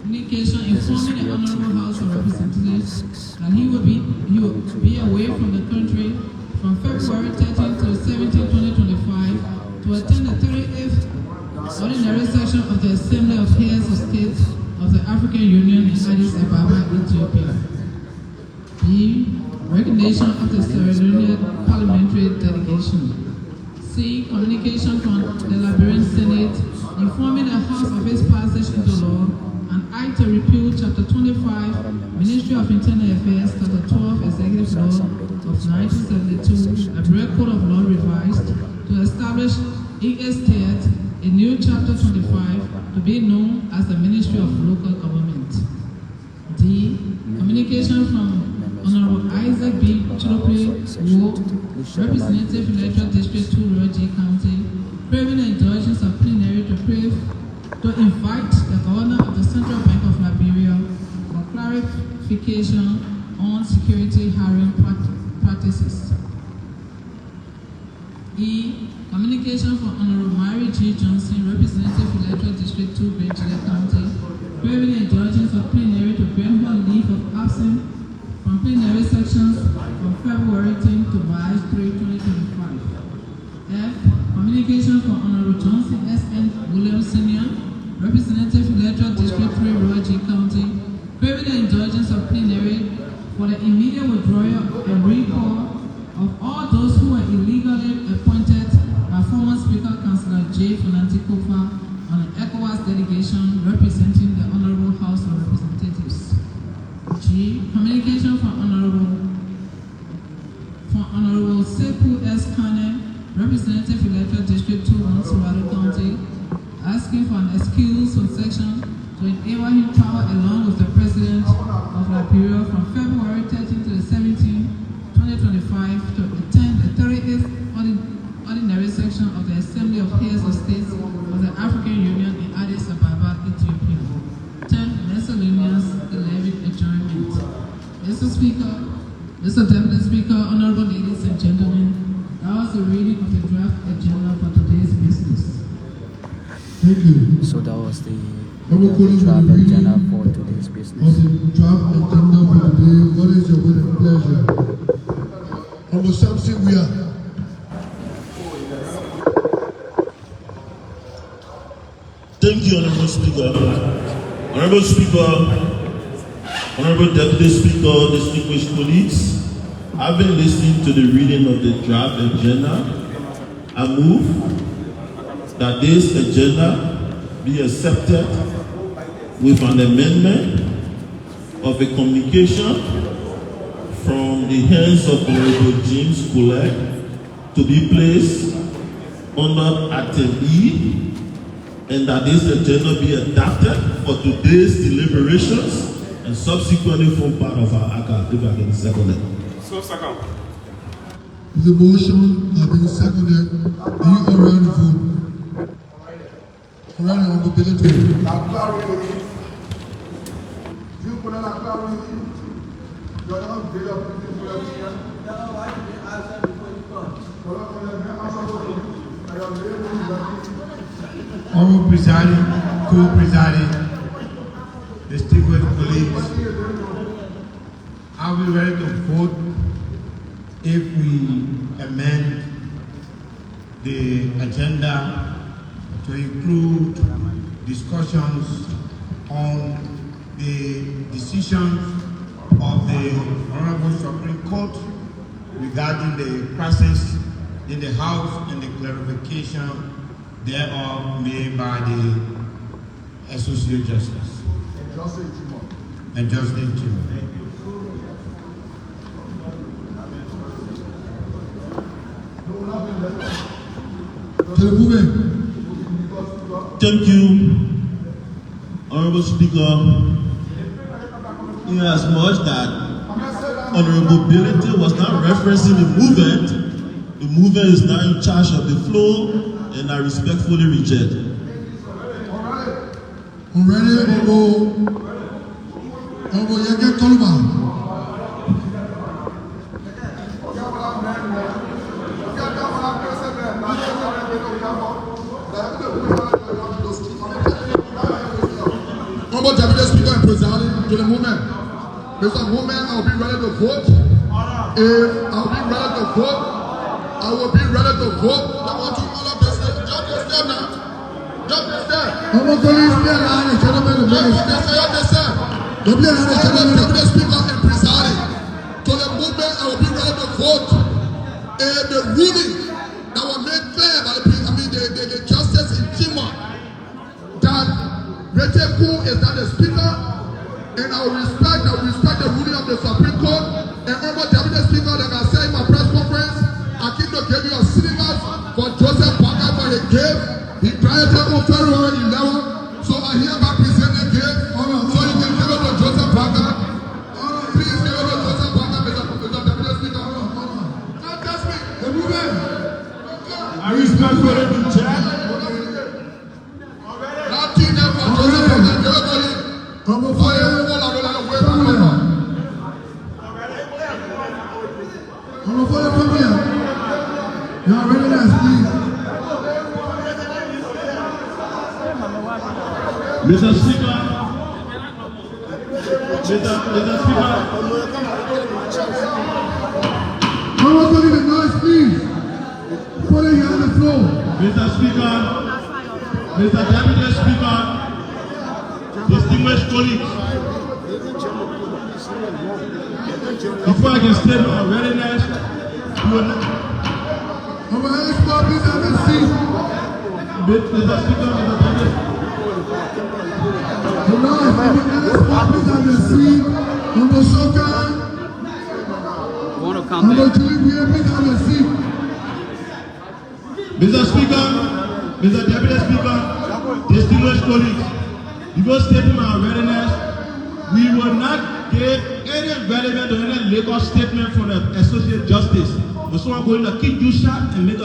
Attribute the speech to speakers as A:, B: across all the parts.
A: Communication informing the Honorable House of Representatives that he will be away from the country from February 13 to 17, 2025 to attend the 38th Ordinary Session of the Assembly of Heads of States of the African Union in Addis Ababa, Ethiopia. B. Recognition of the ceremonial parliamentary delegation. C. Communication from the Liberian Senate informing the House of its passage into law and I to repeal Chapter 25, Ministry of Internal Affairs, Chapter 12, Executive Law of 1972, Liberia Code of Law revised to establish ESTET, a new Chapter 25, to be known as the Ministry of Local Government. D. Communication from Honorable Isaac B. Chilope Wo, Representative Electoral District 2, Royal G County, craving the indulgence of plenary to invite the Governor of the Central Bank of Liberia for clarification on security hiring practices. E. Communication from Honorable Mary G. Johnson, Representative Electoral District 2, Great Chile County, craving the indulgence of plenary to grant her leave of absence from plenary sections from February 10 to March 3, 2025. F. Communication from Honorable Johnson S.N. Williams Sr., Representative Electoral District 3, Royal G County, craving the indulgence of plenary for the immediate withdrawal and recall of all those who were illegally appointed by former Speaker Councillor J. Fananti Kofa on the ECOWAS delegation representing the Honorable House of Representatives. G. Communication from Honorable Sekou S. Kane, Representative Electoral District 2, Montserrat County, asking for an excuse from section to enable him travel along with the President of Liberia from February 13 to the 17th, 2025 to attend the 38th Ordinary Section of the Assembly of Heads of States of the African Union in Addis Ababa, Ethiopia. 10. Miscellaneous 11 adjournment. Mr. Speaker, Mr. Deputy Speaker, Honorable ladies and gentlemen, that was the reading of the draft agenda for today's business.
B: Thank you.
C: So that was the
B: draft
C: agenda for today's business.
B: Of the draft agenda for today, what is your will and pleasure? Honorable Samson, we are.
D: Thank you, Honorable Speaker. Honorable Speaker, Honorable Deputy Speaker, distinguished colleagues, I've been listening to the reading of the draft agenda. I move that this agenda be accepted with an amendment of a communication from the hands of Honorable James Kulek to be placed under Item E, and that this agenda be adopted for today's deliberations and subsequently form part of our ACA, if I can second it.
E: So second.
B: The motion has been seconded. Do you around the vote? Around the mobility.
F: Honorable Presiding, co-presiding, distinguished colleagues, are we ready to vote if we amend the agenda to include discussions on the decisions of the Honorable Supreme Court regarding the presence in the House and the clarification thereof made by the Associate Justice and Justice Jim.
D: Thank you, Honorable Speaker. Inasmuch that Honorable Billington was not referencing the movement is now in charge of the flow, and I respectfully reject.
B: Honorable Deputy Speaker and Presiding to the movement. Mr. Movement, I'll be ready to vote. If I'll be ready to vote, I will be ready to vote. I want to all of this. Jump this step now. Jump this step. Honorable Deputy Speaker and Presiding to the movement, I will be ready to vote. And the ruling that was made clear by the justice in Chima that Reteku is not the speaker, and I will respect the ruling of the Supreme Court. And Honorable Deputy Speaker, like I said in my press conference, I keep to give you a cinemas for Joseph Parker for the gift. He granted on February 11th, so I hereby present the gift. So you can give it to Joseph Parker. Please give it to Joseph Parker, Mr. Deputy Speaker. Don't touch me. The movement.
F: I respectfully reject.
B: Nothing there for Joseph Parker. Give it to him.
D: Mr. Speaker, Mr. Speaker,
B: Everybody the noise, please. Put it here on the floor.
D: Mr. Speaker, Mr. Deputy Speaker, distinguished colleagues, before I can state my readiness, you will not.
B: Please have a seat.
D: Mr. Speaker, Mr. Deputy.
B: Please have a seat. Honorable Soka. Honorable Julie, please have a seat.
D: Mr. Speaker, Mr. Deputy Speaker, distinguished colleagues, before stating my readiness, we will not give any relevant or any legal statement from the Associate Justice. But someone going to kick you shot and make a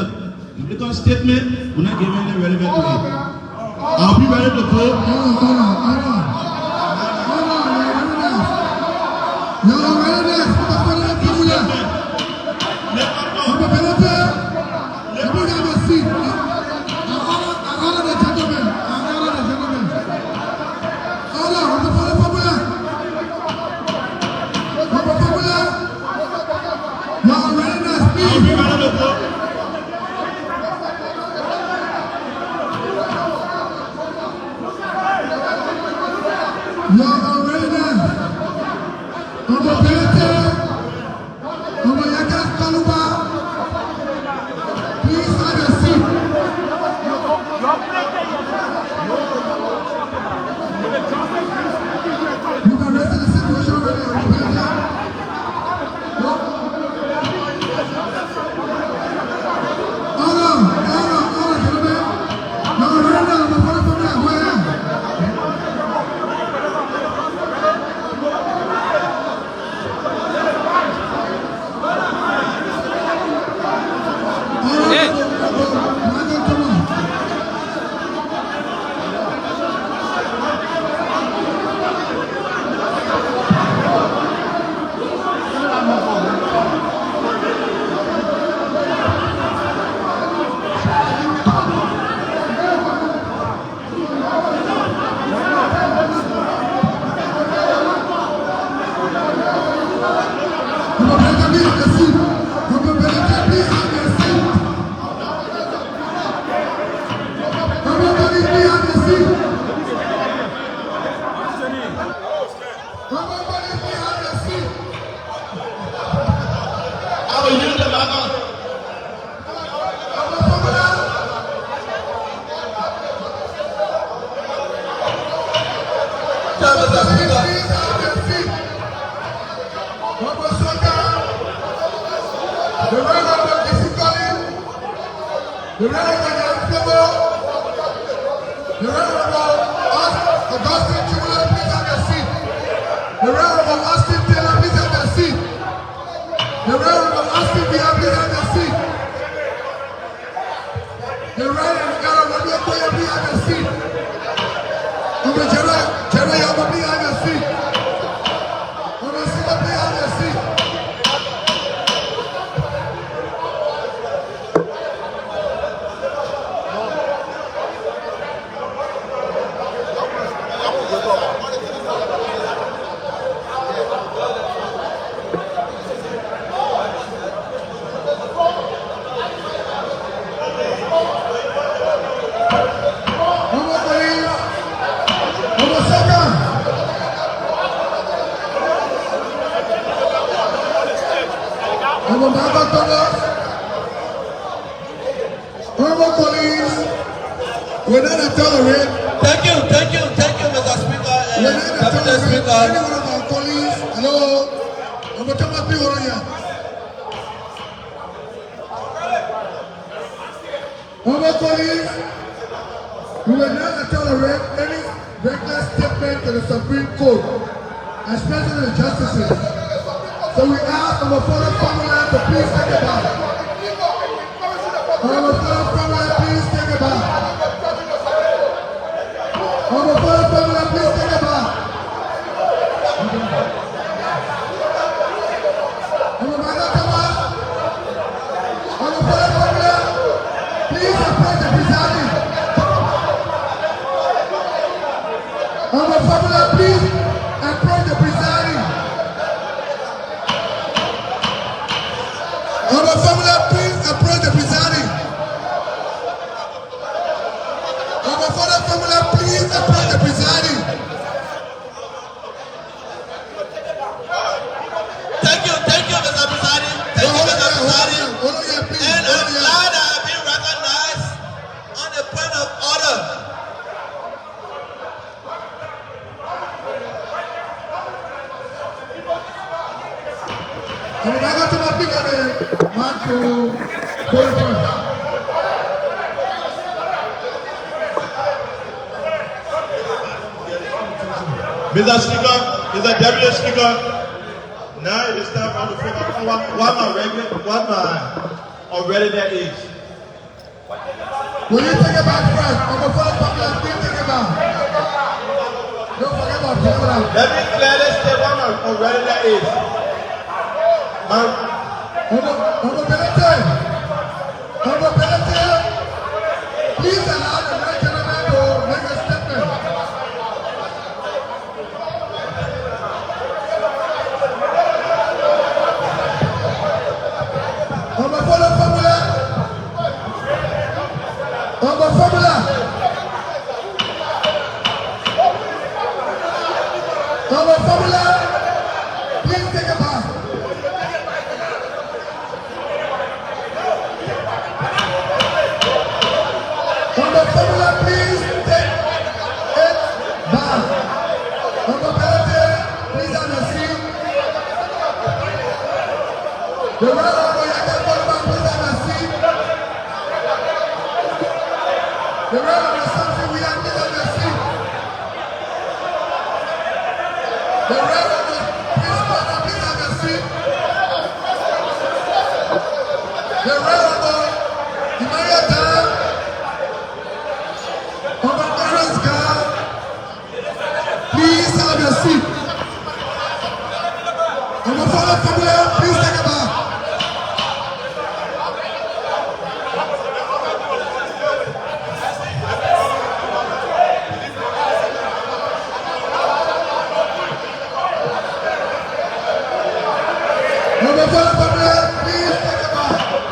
D: statement, we're not giving any relevant to it. I'll be ready to vote.
B: Hold on. Y'all readiness. Everybody have a seat. I order the gentleman. Hold on. Y'all readiness, please.
D: I'll be ready to vote.
B: Y'all readiness. Honorable Pelete. Honorable Yakas Kaluba. Please have a seat. You can rest in the situation already. Hold on, gentlemen. Y'all ready now? I'm going to go ahead. The Reverend Flavor, the Reverend Augustine Chimula, please have your seat. The Reverend Austin Taylor, please have your seat. The Reverend Austin Bia, please have your seat. The Reverend Aaron Wabiokoya, please have your seat. Uncle Jerry Yama, please have your seat. Uncle Sima, please have your seat. Honorable colleagues, we're not a tolerate.
E: Thank you, Mr. Speaker and
B: We're not a
E: Deputy
B: tolerate. Any
E: Speaker.
B: one of our colleagues. Hello. I'm going to tell my people here. Honorable colleagues, we will not tolerate any reckless statement to the Supreme Court, especially the justices. So we ask our fellow family to please take a bow. Our fellow family, please take a bow. Our fellow family, please take a bow. Our fellow family, please approach the presiding. Our family, please approach the presiding. Our family, please approach the presiding. Our family, please approach the presiding.
E: Thank you, Mr. Presiding. Thank you, Mr. Presiding. And I'm glad I have been recognized on the point of order.
B: I'm going to my big man to go first.
D: Mr. Speaker, Mr. Deputy Speaker, now it is time for the what my already that is.
B: Will you take it back first? I'm going to follow please take it back. Don't forget about Procedural.
D: Let me clearly state what my already that is.
B: Please allow the right gentleman to make a statement. Please take a bath. Please take it back. Please have a seat. The Honorable please have a seat. The Honorable something we have, please have a seat. The Honorable please have a seat. The Honorable Emmanuel Dan. Please have your seat. I'm a fellow family, please take a bath. I'm a fellow family, please take a bath.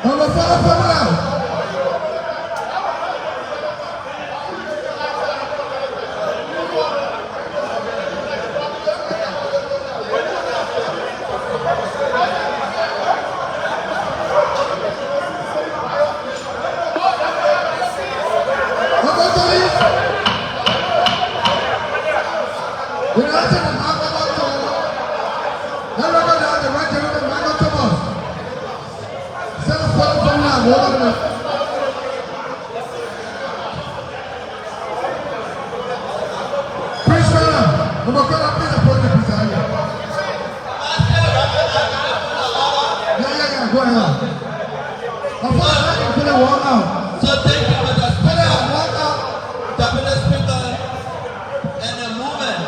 B: I'm a fellow family. Go ahead.
E: So thank you, Mr. Speaker, Deputy Speaker, and the movement.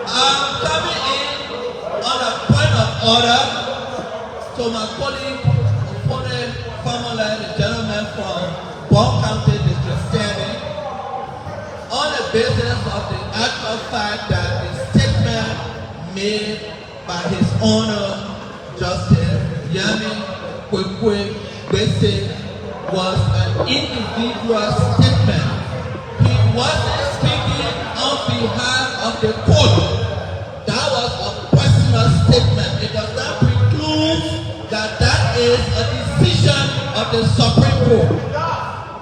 E: I'm coming in on a point of order to my colleague, opponent, basis of the actual fact that the statement made by His Honor Justice Yami Kwekwe Bese was an individual statement. He wasn't speaking on behalf of the court. That was a personal statement. It does not preclude that that is a decision of the Supreme Court.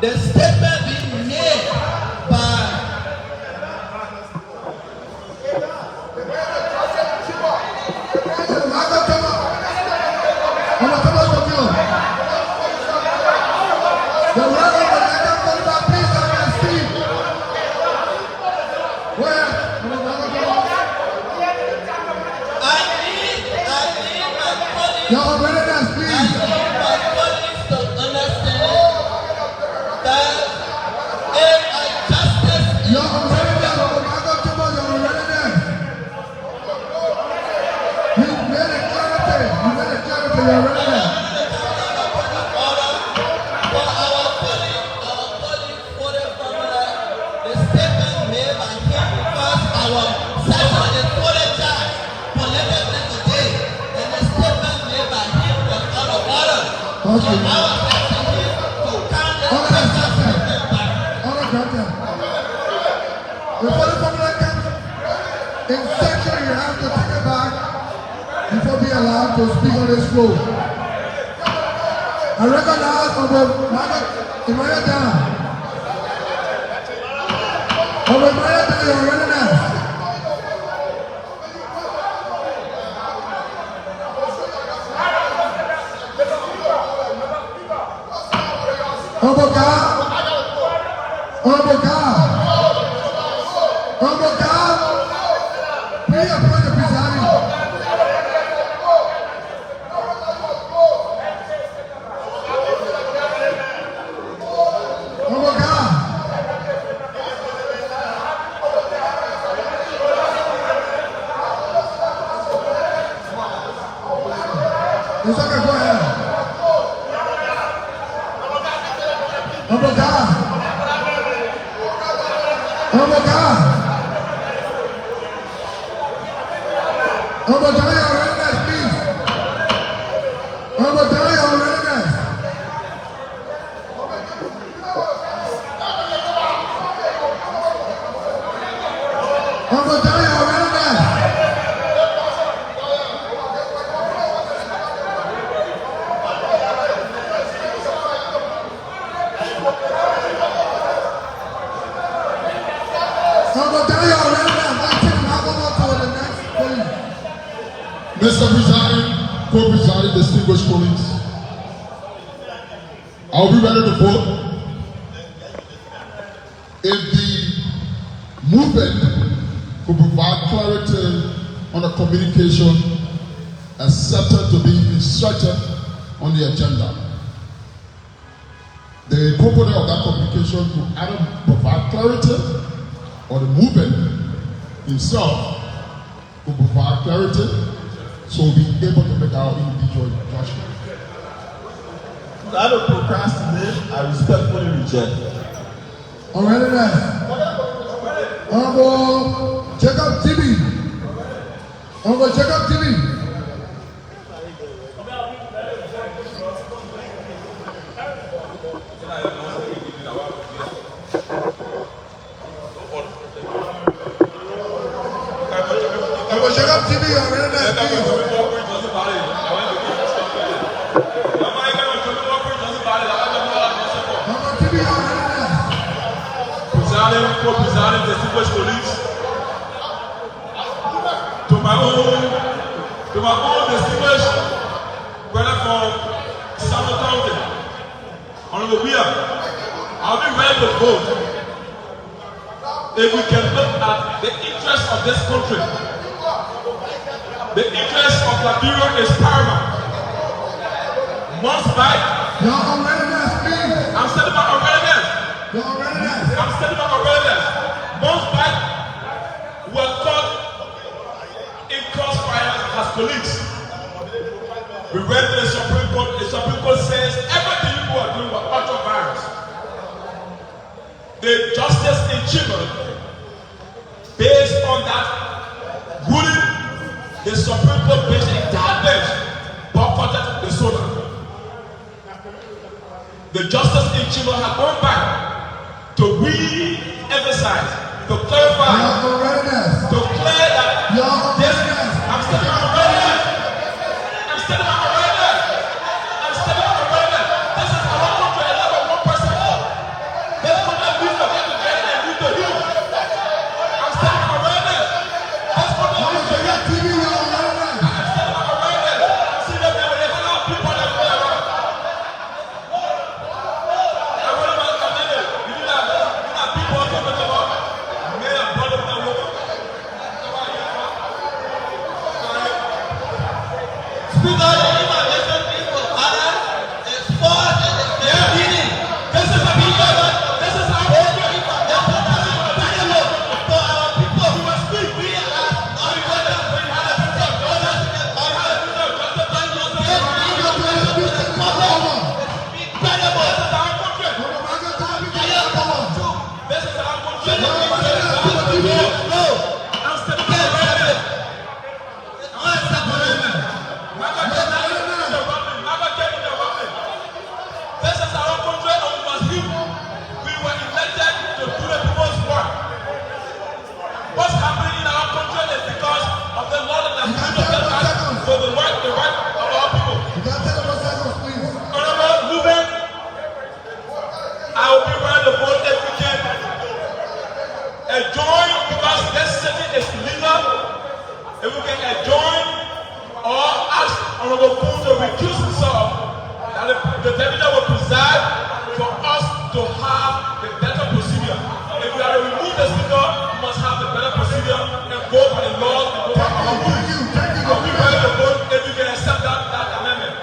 E: The statement being made by
B: Your readiness, please.
E: I need my colleagues to understand that if a justice
B: Your readiness, your readiness. You made it clarity. You made it clarity. Your readiness.
E: for our colleague for the formula, the statement made by him because our session is fully charged for level today, and the statement made by him was out of order.
B: Okay.
E: So I was asking him to count the statement back.
B: All right, Captain. Before the formula comes in section, you have to take it back before being allowed to speak on this floor. I recognize Honorable Emmanuel Dan. Honorable Emmanuel Dan, your readiness. Honorable God. Honorable God. Honorable God. Please appoint the presiding. Honorable God. It's okay, go ahead. Honorable God. Honorable God. Honorable God, your readiness, please. Honorable God, your readiness. Honorable God, your readiness. Mr. Presiding, co-presiding, distinguished colleagues, I'll be ready to vote if the movement could provide clarity on the communication accepted to be inserted on the agenda. The component of that communication could either provide clarity or the movement himself could provide clarity, so we'll be able to make our individual judgment.
D: I don't procrastinate, I respectfully reject.
B: Already then. Honorable Jacob Tibi. Honorable Jacob Tibi. Honorable Jacob Tibi, already then.
F: Co-presiding distinguished colleagues, to my own distinguished brother from Southern County, Honorable Weir, I'll be ready to vote if we can look at the interests of this country. The interest of Liberia is paramount. Months back, I'm setting my readiness. I'm setting up a readiness. Months back, we were caught in crossfire as colleagues. We went to the Supreme Court. The Supreme Court says everything you are doing was out of virus. The justice in Chima Based on that ruling, the Supreme Court based the entire bench boycotted the soda. The justice in Chile have gone back to re-emphasize, to clarify, to clear that this, I'm standing on my readiness. I'm standing on my readiness. I'm standing on my readiness. This is our country, a level 1%. This country needs to get together and lead the hill. I'm standing on my readiness. This country needs to get together. I'm standing on my readiness. I'm seeing them there with a lot of people that go around. I'm ready about the community. You do that. You know people are talking about mayor, brother, and woman.
E: Speaker, the invitation is for others, is for and is beginning.
F: This is a people. This is our country.
E: For our people,
F: We must speak.
E: we are not brothers, we are sisters, brothers in the Bible. Be credible.
F: This is our country. This is our country.
E: No.
F: I'm standing on my readiness. This is our country and we must heal. We were elected to do the people's work. What's happening in our country is because of the law that has been us for the right of our people. Honorable Ruben, I will be ready to vote if we can. Adjourn because this sitting is illegal. If we can adjourn or ask Honorable Poon to recuse himself, that the deputy will preside for us to have the better procedure. If we are to remove the speaker, we must have the better procedure and go by the laws and go by our rules. I'll be ready to vote if you can accept that amendment.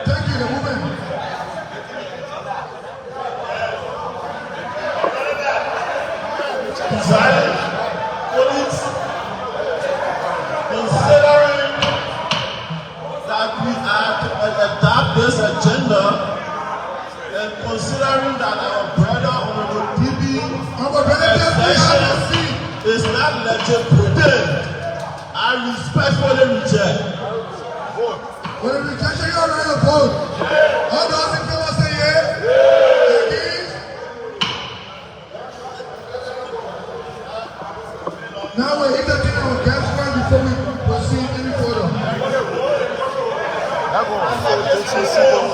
D: Presiding colleagues, considering that we are to adopt this agenda and considering that our brother Honorable DB session is not legitimate, I respectfully reject.
B: All those in favor say yea. Against? Now we're entertaining our guest first before we proceed any further.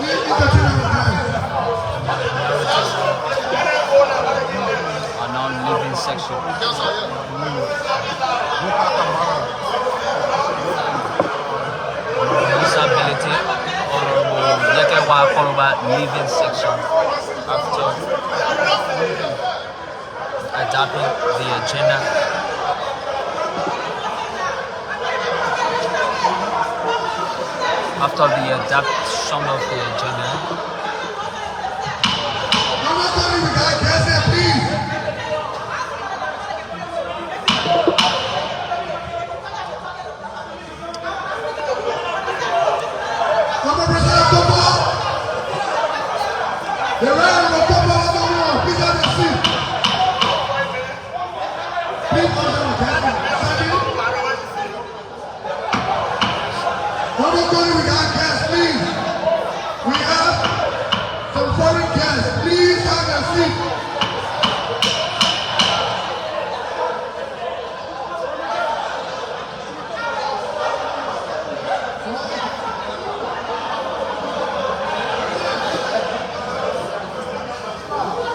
B: We entertain our guests.
C: Are now living section. Disability or look at why I call about living section after adopting the agenda. After the adoption of the agenda,
B: Mama Tony, we got guests here, please. Mama President Topo. The round of Topo, please have a seat. Please order our guests. Mama Tony, we got guests, please. We have some foreign guests. Please have a seat.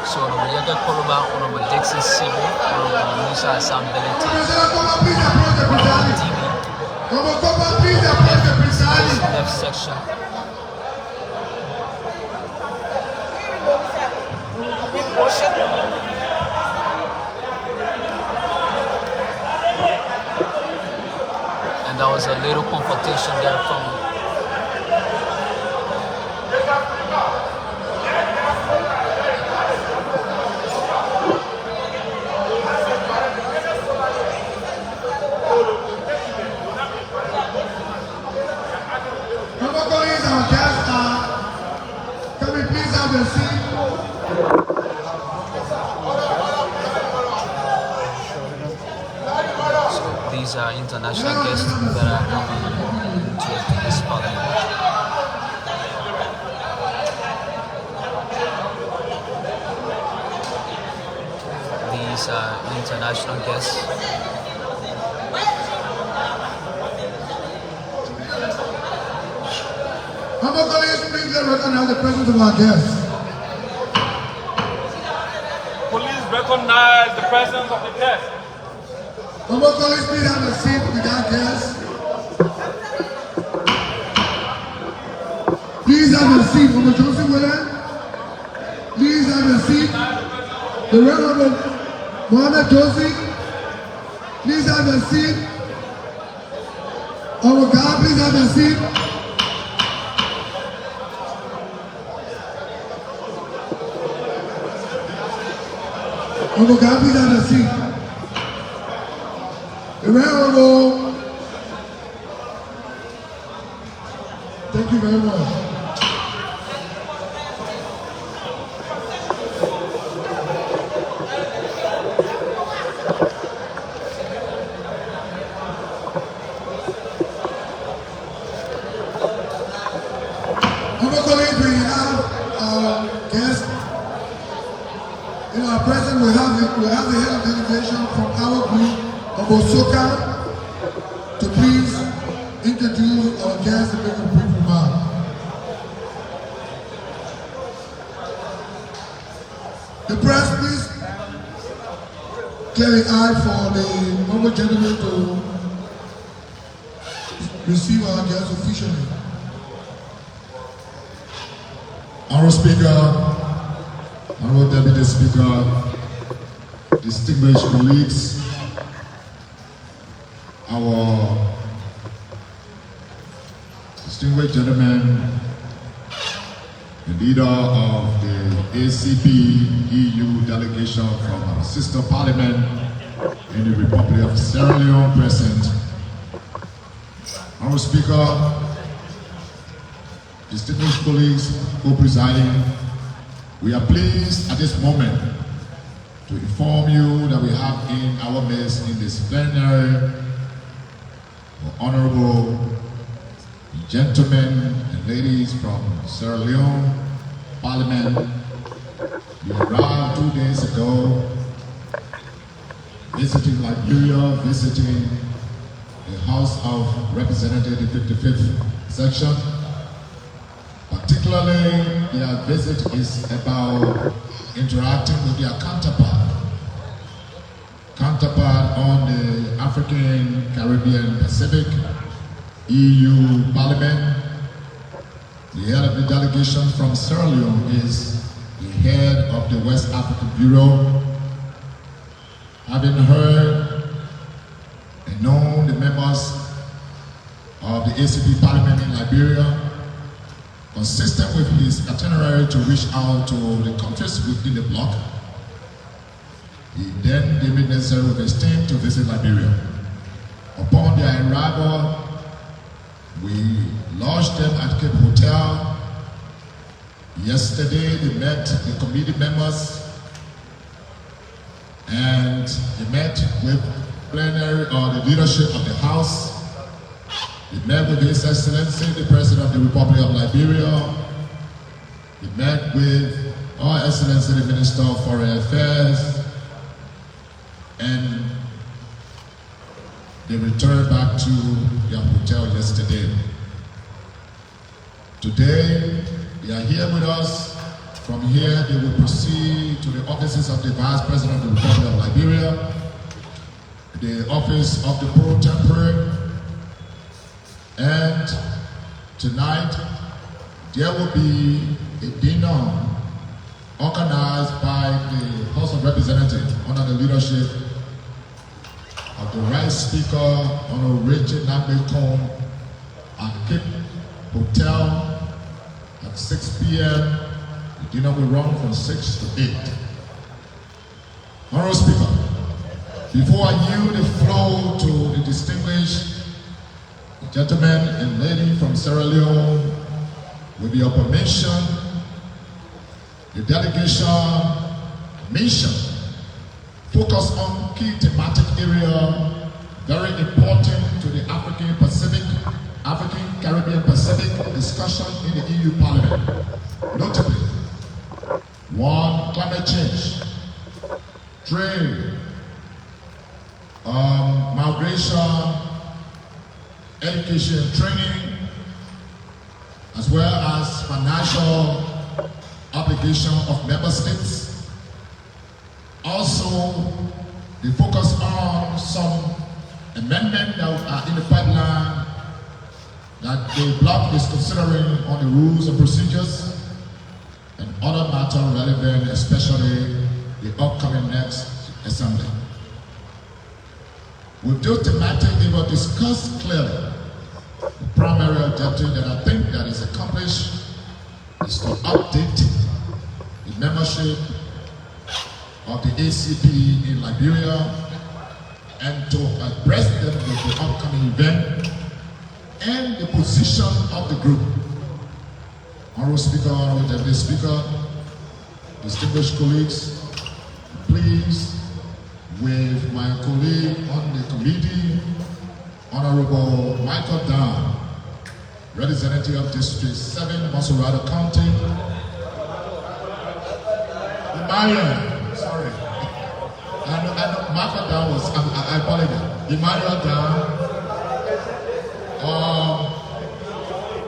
C: so we have to call about Honorable Dixon Sibo, Honorable Musa Asambelete,
B: President Topo, please approach the presiding.
C: DB,
B: Mama Topo, please approach the presiding.
C: left section. And there was a little confrontation there from
B: Mama colleagues, our guests are. Can we please have a seat?
C: so these are international guests that are coming into this parliament. These are international guests.
B: Humble colleagues, please let us recognize the presence of our guests.
F: Police recognize the presence of the guests.
B: Humble colleagues, please have a seat with our guests. Please have a seat. Humble Johnson William. Please have a seat. The Reverend Mohammed Josie. Please have a seat. Our God, please have a seat. Uncle God, please have a seat. The Honorable. Thank you very much. Uncle colleagues, we have our guests. In our presence, we have the head of delegation from our group of Osoka to please introduce our guests and make a brief remark. The press, please clear the aisle for the honorable gentleman to receive our guests officially.
G: Honorable Speaker, Honorable Deputy Speaker, distinguished colleagues, our distinguished gentlemen, the leader of the ACP EU delegation from our sister parliament in the Republic of Sierra Leone present, Honorable Speaker, distinguished colleagues, co-presiding, we are pleased at this moment to inform you that we have in our midst in this plenary honorable gentlemen and ladies from Sierra Leone Parliament. We arrived 2 days ago visiting Liberia, visiting the House of Representatives, the 55th section. Particularly, their visit is about interacting with their counterpart on the African, Caribbean, Pacific, EU Parliament. The head of the delegation from Sierra Leone is the head of the West African Bureau. Having heard and known the members of the ACP Parliament in Liberia, consistent with his itinerary to reach out to the countries within the bloc, he then deemed it necessary with his team to visit Liberia. Upon their arrival, we lodged them at Cape Hotel. Yesterday, they met the committee members and they met with plenary or the leadership of the House. They met with His Excellency, the President of the Republic of Liberia. They met with Our Excellency, the Minister of Foreign Affairs. And they returned back to their hotel yesterday. Today, they are here with us. From here, they will proceed to the offices of the Vice President of the Republic of Liberia, the office of the Pro Tempore, and tonight, there will be a dinner organized by the House of Representatives under the leadership of the Right Speaker, Honorable Richard Nambekong, at Cape Hotel at 6 p.m. The dinner will run from 6 to 8. Honorable Speaker, before I yield the floor to the distinguished gentlemen and lady from Sierra Leone, with your permission, the delegation mission focus on key thematic area very important to the African Caribbean Pacific discussion in the EU Parliament. Notably, 1. Climate change, trade, migration, education and training, as well as financial obligation of member states. Also, they focus on some amendments that are in the pipeline that the bloc is considering on the rules and procedures and other matters relevant, especially the upcoming next assembly. With those thematics, they will discuss clearly. The primary objective that I think that is accomplished is to update the membership of the ACP in Liberia and to address them with the upcoming event and the position of the group. Honorable Speaker, Honorable Deputy Speaker, distinguished colleagues, please, with my colleague on the committee, Honorable Michael Down, representative of District 7, Masurado County. Marion, sorry. I know Michael Down was, I apologize. Emmanuel Down.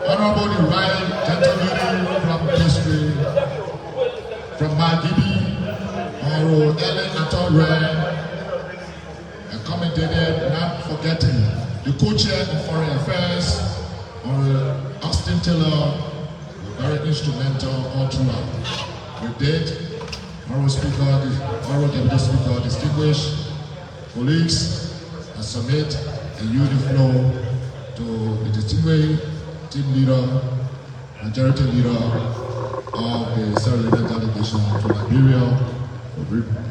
G: Honorable the right gentleman from District, from Magibi, Honorable Ellen Atore, accommodated, not forgetting the co-chair in Foreign Affairs, Austin Taylor, very instrumental all throughout. With that, Honorable Speaker, Honorable Deputy Speaker, distinguished colleagues, I submit and yield the floor to the distinguished team leader, majority leader of the Sierra Leone delegation to Liberia for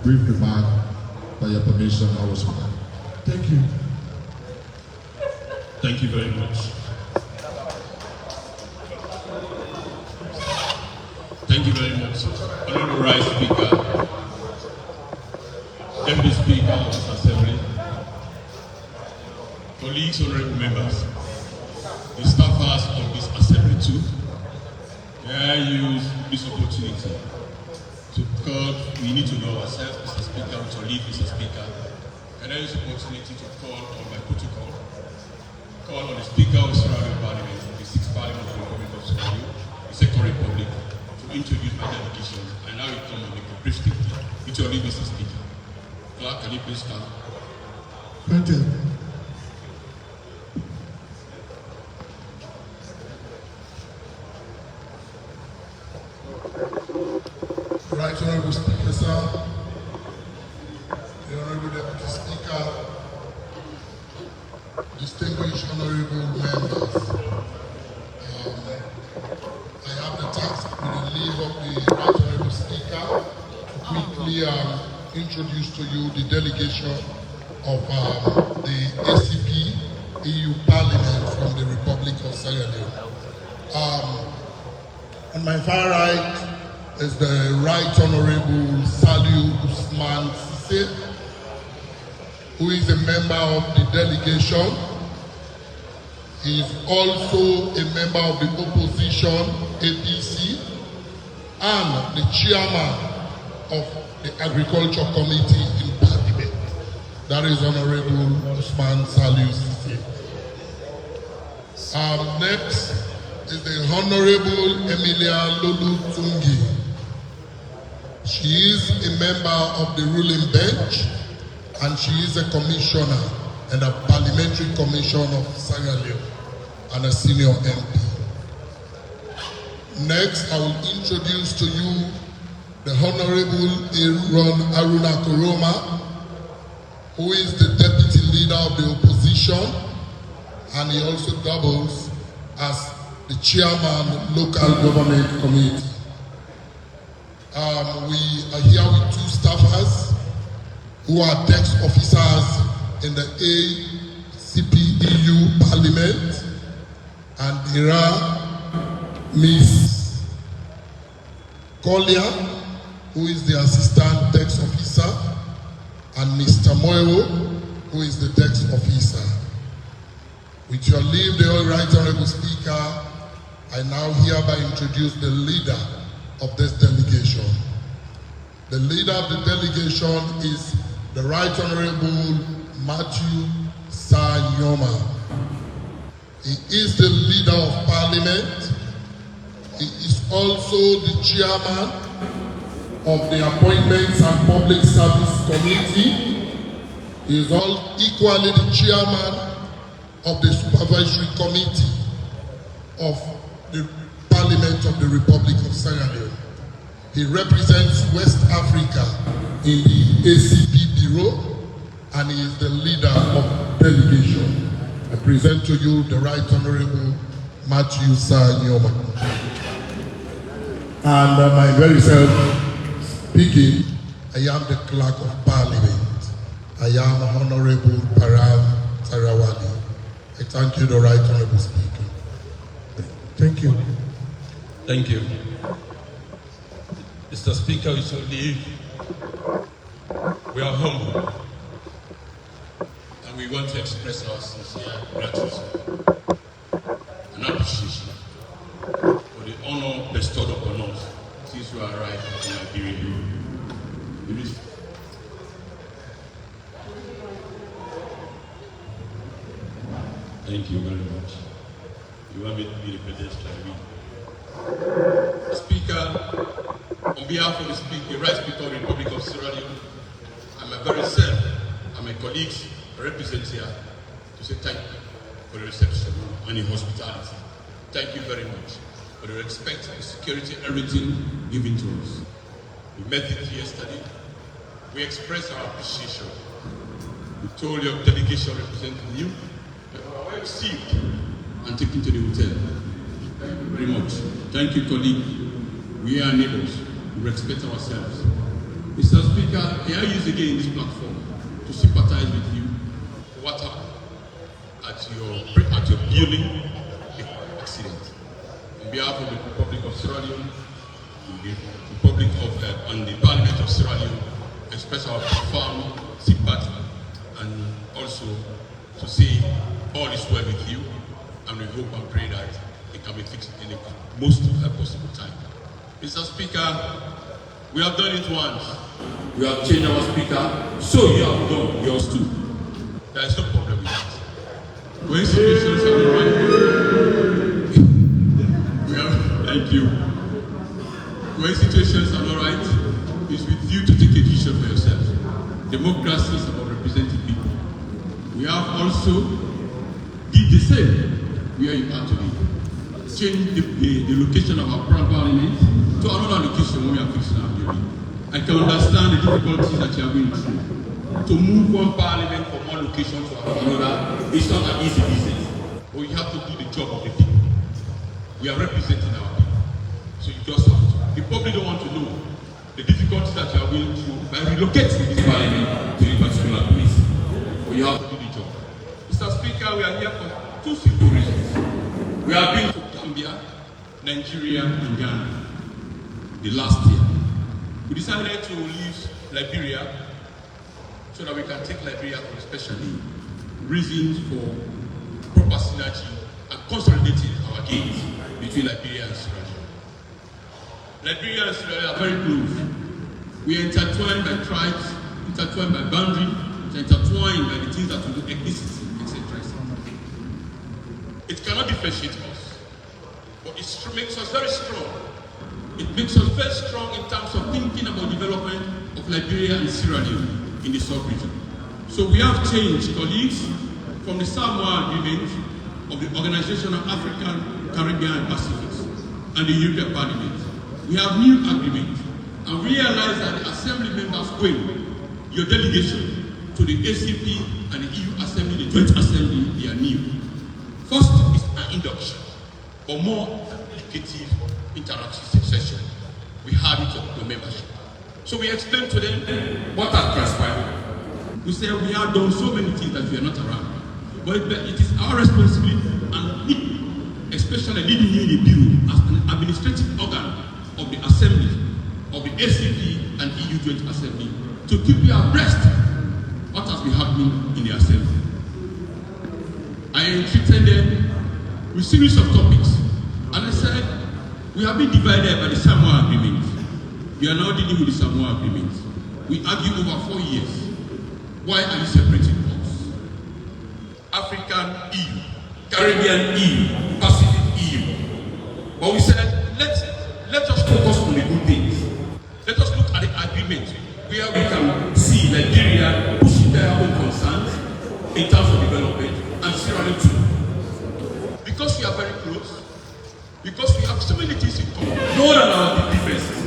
G: brief remark. By your permission, Honorable Speaker.
D: Thank you. Thank you very much. Thank you very much, Honorable Right Speaker, Deputy Speaker of this Assembly, colleagues, honorable members, the staffers of this Assembly too. May I use this opportunity to call, we need to know ourselves, Mr. Speaker, to lead Mr. Speaker. Can I use the opportunity to call on my protocol, call on the Speaker of Sierra Leone Parliament, the 6th Parliament of the Republic of Sierra Leone, the Second Republic, to introduce my delegation, and now we come and make a brief statement. With your leave, Mr. Speaker. Clerk, can you please come?
B: Thank you. Right Honorable Speaker, sir, the Honorable Deputy Speaker, distinguished honorable members, I have the task with the leave of the Right Honorable Speaker to quickly introduce to you the delegation of the ACP EU Parliament from the Republic of Sierra Leone. On my far right is the Right Honorable Saliu Usman Sise, who is a member of the delegation. He is also a member of the opposition, APC, and the chairman of the Agriculture Committee in Parliament. That is Honorable Usman Saliu Sise. Next is the Honorable Emilia Lulu Tungi. She is a member of the ruling bench, and she is a commissioner and a parliamentary commissioner of Sierra Leone and a senior MP. Next, I will introduce to you the Honorable Aaron Aruna Koroma, who is the deputy leader of the opposition, and he also doubles as the chairman local government committee. We are here with two staffers who are desk officers in the ACP EU Parliament, and there are Ms. Collier, who is the assistant desk officer, and Mr. Moyo, who is the desk officer. With your leave, the Right Honorable Speaker, I now hereby introduce the leader of this delegation. The leader of the delegation is the Right Honorable Matthew Sanyoma. He is the leader of Parliament. He is also the chairman of the Appointments and Public Service Committee. He is equally the chairman of the Supervisory Committee of the Parliament of the Republic of Sierra Leone. He represents West Africa in the ACP Bureau, and he is the leader of delegation. I present to you the Right Honorable Matthew Sanyoma. And my very self speaking, I am the Clerk of Parliament. I am Honorable Param Tarawali. I thank you, the Right Honorable Speaker. Thank you.
F: Thank you. Mr. Speaker, we shall leave. We are humble. And we want to express our sincere gratitude and appreciation for the honor bestowed upon us since we arrived in Liberia. Thank you very much. You want me to be the pedestrian? Speaker, on behalf of the Right Speaker of the Republic of Sierra Leone, and my very self and my colleagues represent here to say thank you for the reception and the hospitality. Thank you very much for the respect and security, everything given to us. We met it yesterday. We expressed our appreciation. We told your delegation representing you that we were well received and taken to the hotel. Thank you very much. Thank you, colleague. We are neighbors. We respect ourselves. Mr. Speaker, I use again this platform to sympathize with you for what happened at your building accident. On behalf of the Republic of Sierra Leone, the Republic of and the Parliament of Sierra Leone, express our profound sympathy and also to say all is well with you, and we hope and pray that it can be fixed in the most possible time. Mr. Speaker, we have done it once. We have changed our speaker, so you have done yours too. There is no problem with that. When situations are all right, thank you. When situations are all right, it's with you to take a decision for yourself. Democracy is about representing people. We have also did the same where you are today. Change the location of our parliament to another location when we are fixing our building. I can understand the difficulties that you are going through. To move one parliament from one location to another is not an easy business. But you have to do the job of the people. We are representing our people. So you just have to. The public don't want to know the difficulties that you are going through by relocating this parliament to a particular place. But you have to do the job. Mr. Speaker, we are here for two simple reasons. We have been to Gambia, Nigeria, and Ghana the last year. We decided to leave Liberia so that we can take Liberia for especially reasons for proper synergy and consolidating our gains between Liberia and Sierra Leone. Liberia and Sierra Leone are very close. We are intertwined by tribes, intertwined by boundary, intertwined by the things that we do, ethnicity, etc. It cannot differentiate us, but it makes us very strong. It makes us very strong in terms of thinking about development of Liberia and Sierra Leone in the sub-region. So we have changed, colleagues, from the Samoa Agreement of the Organization of African, Caribbean, and Pacific and the European Parliament. We have new agreement and realize that the Assembly members going, your delegation to the ACP and the EU Assembly, the Joint Assembly, they are new. First is an induction, but more educative, interactive succession. We have it on the membership. So we explain to them what has transpired. We say we have done so many things that we are not around. But it is our responsibility, and especially leading you in the Bureau as an administrative organ of the Assembly, of the ACP and EU Joint Assembly, to keep you abreast what has
H: be happening in the assembly. I treated them with series of topics, and I said, we have been divided by the Samoa Agreement. We are now dealing with the Samoa Agreement. We argue over 4 years. Why are you separating us? African EU, Caribbean EU, Pacific EU. But we said, let us focus on the good things. Let us look at the agreement where we can see Nigeria pushing their own concerns in terms of development and Sierra Leone too. Because we are very close, because we have so many things in common, more than our differences.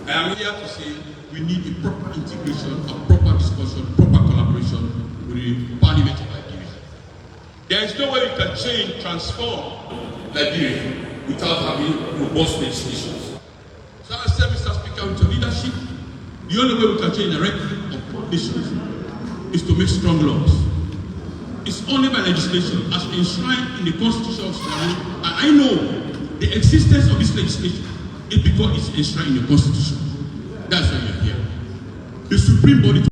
H: I am here to say we need a proper integration, a proper discussion, proper collaboration with the Parliament of Nigeria. There is no way we can change, transform Nigeria without having robust legislations. So I said, Mr. Speaker, with your leadership, the only way we can change the record of nations is to make strong laws. It's only by legislation as enshrined in the Constitution of Sierra Leone. And I know the existence of this legislation is because it's enshrined in the Constitution. That's why you're here. The Supreme Body